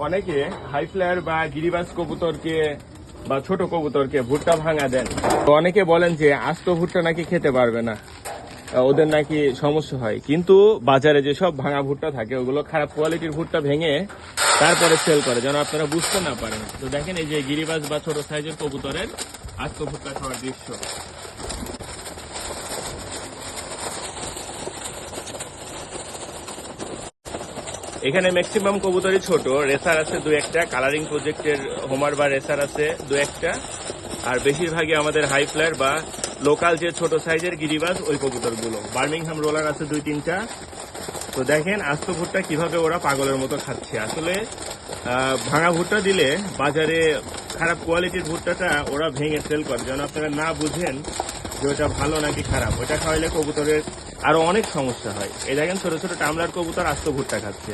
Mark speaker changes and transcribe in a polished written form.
Speaker 1: অনেকে high flyer বা গিরিবাজ কবুতরকে বা ছোট কবুতরকে ভুট্টা ভাঙা দেন। তো অনেকে বলেন যে আস্ত ভুট্টা নাকি খেতে পারবে না, ওদের নাকি সমস্যা হয়। কিন্তু বাজারে যেসব ভাঙা ভুট্টা থাকে ওগুলো খারাপ কোয়ালিটির ভুট্টা ভেঙে তারপরে সেল করে, যেন আপনারা বুঝতে না পারেন। তো দেখেন এই যে গিরিবাজ বা ছোট সাইজের কবুতরের আস্ত ভুট্টা খাওয়ার দৃশ্য। এখানে ম্যাক্সিমাম কবুতরই ছোট, রেসার আছে দু একটা, কালারিং প্রজেক্টের হোমার বা রেসার আছে দু একটা, আর বেশিরভাগই আমাদের হাই ফ্লায়ার বা লোকাল যে ছোট সাইজের গিরিবাজ ওই কবুতরগুলো। বার্মিংহাম রোলার আছে দুই তিনটা। তো দেখেন আস্ত ভুট্টা কিভাবে ওরা পাগলের মতো খাচ্ছে। আসলে ভাঙা ভুট্টা দিলে বাজারে খারাপ কোয়ালিটির ভুট্টাটা ওরা ভেঙে সেল করে, যেন আপনারা না বুঝেন যে ওটা ভালো নাকি খারাপ। ওটা খাওয়াইলে কবুতরের আরো অনেক সমস্যা হয়। এই দেখেন ছোট ছোট টামলার কবুতর আস্ত ভুট্টা খাচ্ছে।